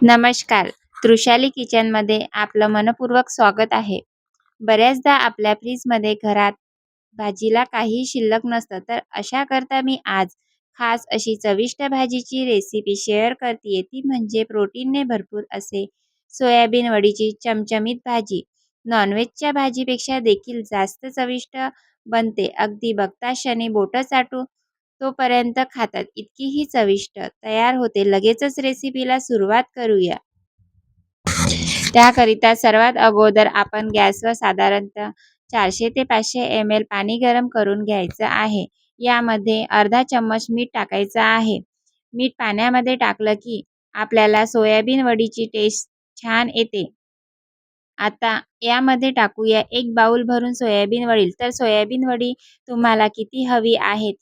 नमस्कार. तृषाली किचनमध्ये आपलं मनपूर्वक स्वागत आहे. बऱ्याचदा आपल्या फ्रीजमध्ये घरात भाजीला काही शिल्लक नसतं, तर अशा करता मी आज खास अशी चविष्ट भाजीची रेसिपी शेअर करते. ती म्हणजे प्रोटीनने भरपूर असे सोयाबीन वडीची चमचमीत भाजी. नॉनव्हेजच्या भाजीपेक्षा देखील जास्त चविष्ट बनते. अगदी बघता क्षणी बोटं चाटू तोपर्यंत खातात इतकी ही चविष्ट तयार होते. लगेचच रेसिपीला सुरुवात करूया. त्याकरिता सर्वात अगोदर आपण गॅसवर साधारणतः 400 ते 500 ml पाणी गरम करून घ्यायचं आहे. यामध्ये अर्धा चम्मच मीठ टाकायचं आहे. मीठ पाण्यामध्ये टाकलं की आपल्याला सोयाबीन वडीची टेस्ट छान येते. आता यामध्ये टाकूया 1 बाउल भरून सोयाबीन वडी. तर सोयाबीन वडी तुम्हाला किती हवी आहेत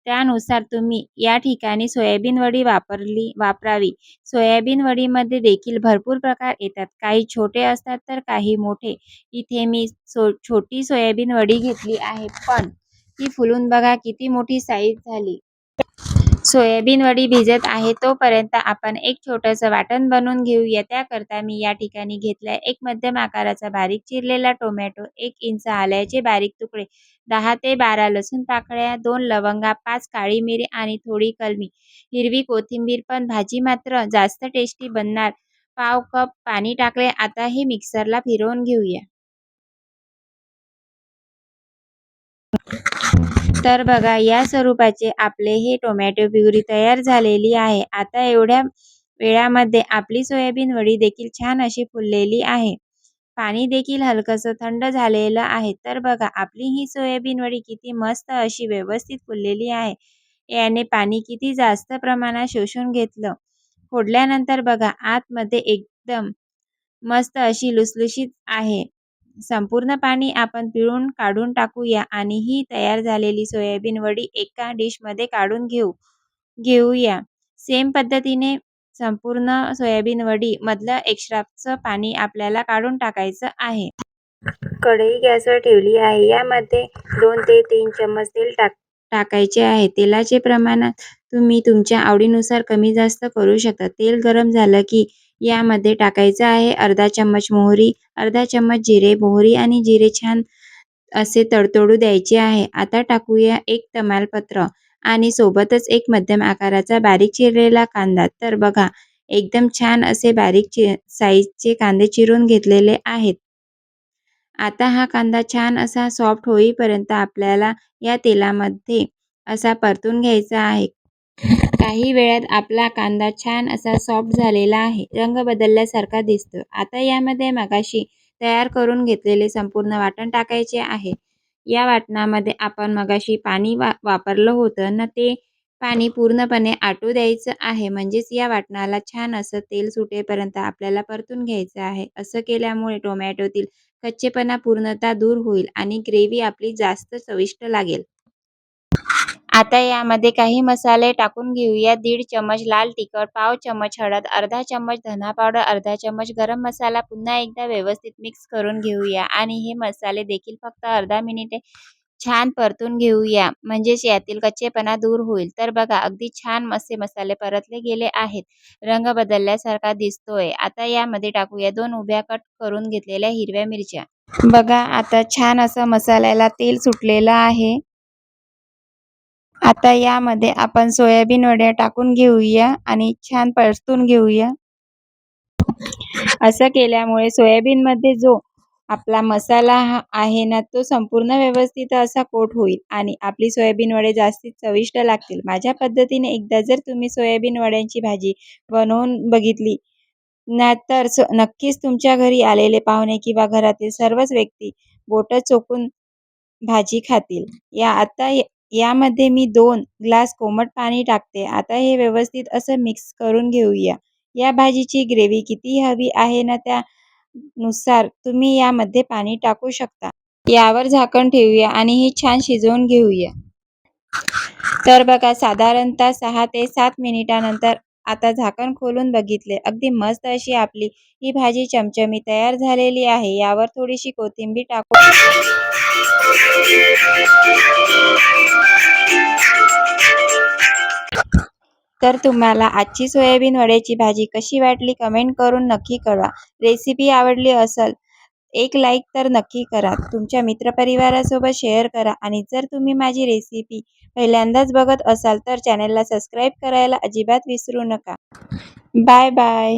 त्यानुसार तुम्ही या ठिकाणी सोयाबीन वडी वापरावी. सोयाबीन वडीमध्ये देखील भरपूर प्रकार येतात. काही छोटे असतात तर काही मोठे. इथे मी छोटी सोयाबीन वडी घेतली आहे, पण ती फुलून बघा किती मोठी साईज झाली. सोयाबीन वडी भिजत आहे तोपर्यंत आपण एक छोटंसं वाटण बनवून घेऊया. त्याकरता मी या ठिकाणी घेतलाय एक मध्यम आकाराचा बारीक चिरलेला टोमॅटो, 1 इंच आल्याचे बारीक तुकडे, 10 ते 12 लसूण पाकळ्या, 2 लवंगा, 5 काळी मिरी आणि थोडी कलमी हिरवी कोथिंबीर. पण भाजी मात्र जास्त टेस्टी बनणार. पाव कप पाणी टाकले. आता हे मिक्सरला फिरवून घेऊया. तर बघा या स्वरूपाचे आपले हे टोमॅटो प्युरी तयार झालेली आहे. आता एवढ्या वेळामध्ये आपली सोयाबीन वडी देखील छान अशी फुललेली आहे. पाणी देखील हलकंसं थंड झालेलं आहे. तर बघा आपली ही सोयाबीन वडी किती मस्त अशी व्यवस्थित फुललेली आहे. याने पाणी किती जास्त प्रमाणात शोषून घेतलं. फोडल्यानंतर बघा आतमध्ये एकदम मस्त अशी लुसलुशीत आहे. संपूर्ण पाणी आपण पिळून काढून टाकूया आणि ही तयार झालेली सोयाबीन वडी एका डिशमध्ये काढून घेऊया. सेम पद्धतीने संपूर्ण सोयाबीन वडी मधलं एक्स्ट्राचं पाणी आपल्याला काढून टाकायचं आहे. कढई गॅसवर ठेवली आहे. यामध्ये 2 ते 3 चम्मच तेल टाकायचे आहे. तेलाचे प्रमाण तुम्ही तुमच्या आवडीनुसार कमी जास्त करू शकता. तेल गरम झालं की यामध्ये टाकायचं आहे अर्धा चम्मच मोहरी, अर्धा चम्मच जिरे. मोहरी आणि जिरे छान असे तडतडू द्यायचे आहे. आता टाकूया 1 तमालपत्र आणि सोबतच एक मध्यम आकाराचा बारीक चिरलेला कांदा. तर बघा एकदम छान असे बारीक साईजचे कांदे चिरून घेतलेले आहेत. आता हा कांदा छान असा सॉफ्ट होईपर्यंत आपल्याला या तेलामध्ये असा परतून घ्यायचा आहे. काही वेळात आपला कांदा छान असा सॉफ्ट झालेला आहे. रंग बदलल्यासारखा दिसतो. आता यामध्ये मगाशी तयार करून घेतलेले संपूर्ण वाटण टाकायचे आहे. या वाटणामध्ये आपण मगाशी पाणी वापरलं होतं ना, ते पाणी पूर्णपणे आटू द्यायचं आहे. म्हणजेच या वाटणाला छान असं तेल सुटेपर्यंत आपल्याला परतून घ्यायचं आहे. असं केल्यामुळे टोमॅटोतील कच्चेपणा पूर्णतः दूर होईल आणि ग्रेव्ही आपली जास्त चविष्ट लागेल. आता यामध्ये काही मसाले टाकून घेऊया. 1.5 चम्मच लाल तिखट, पाव चम्मच हळद, अर्धा चम्मच धना पावडर, अर्धा चम्मच गरम मसाला. पुन्हा एकदा व्यवस्थित मिक्स करून घेऊया आणि हे मसाले देखील फक्त अर्धा मिनिटे छान परतून घेऊया. म्हणजेच यातील कच्चेपणा दूर होईल. तर बघा अगदी छान असे मसाले परतले गेले आहेत. रंग बदलल्यासारखा दिसतोय. आता यामध्ये टाकूया 2 उभ्या कट करून घेतलेल्या हिरव्या मिरच्या. बघा आता छान असं मसाल्याला तेल सुटलेलं आहे. आता यामध्ये आपण सोयाबीन वड्या टाकून घेऊया आणि छान परतून घेऊया. असं केल्यामुळे सोयाबीनमध्ये जो आपला मसाला आहे ना, तो संपूर्ण व्यवस्थित असा कोट होईल आणि आपली सोयाबीन वडे जास्तीत चविष्ट लागतील. माझ्या पद्धतीने एकदा जर तुम्ही सोयाबीन वड्यांची भाजी बनवून बघितली ना, तर नक्कीच तुमच्या घरी आलेले पाहुणे किंवा घरातील सर्वच व्यक्ती बोटं चोखून भाजी खातील. आता यामध्ये मी 2 ग्लास कोमट पाणी टाकते. आता हे व्यवस्थित असं मिक्स करून घेऊया. या भाजीची ग्रेव्ही किती हवी आहे ना, त्यानुसार तुम्ही यामध्ये पाणी टाकू शकता. यावर झाकण ठेवूया आणि हे छान शिजवून घेऊया. तर बघा साधारणतः 6 ते 7 मिनिटानंतर आता झाकण खोलून बघितले. अगदी मस्त अशी आपली ही भाजी चमचमी तयार झालेली आहे. यावर थोडीशी कोथिंबीर टाकू. तर तुम्हाला आजची सोयाबीन वड्याची भाजी कशी वाटली कमेंट करून नक्की कळवा. रेसिपी आवडली असेल एक लाईक तर नक्की करा. तुमच्या मित्रपरिवारासोबत शेअर करा आणि जर तुम्ही माझी रेसिपी पहिल्यांदाच बघत असाल तर चॅनलला सबस्क्राईब करायला अजिबात विसरू नका. Bye bye.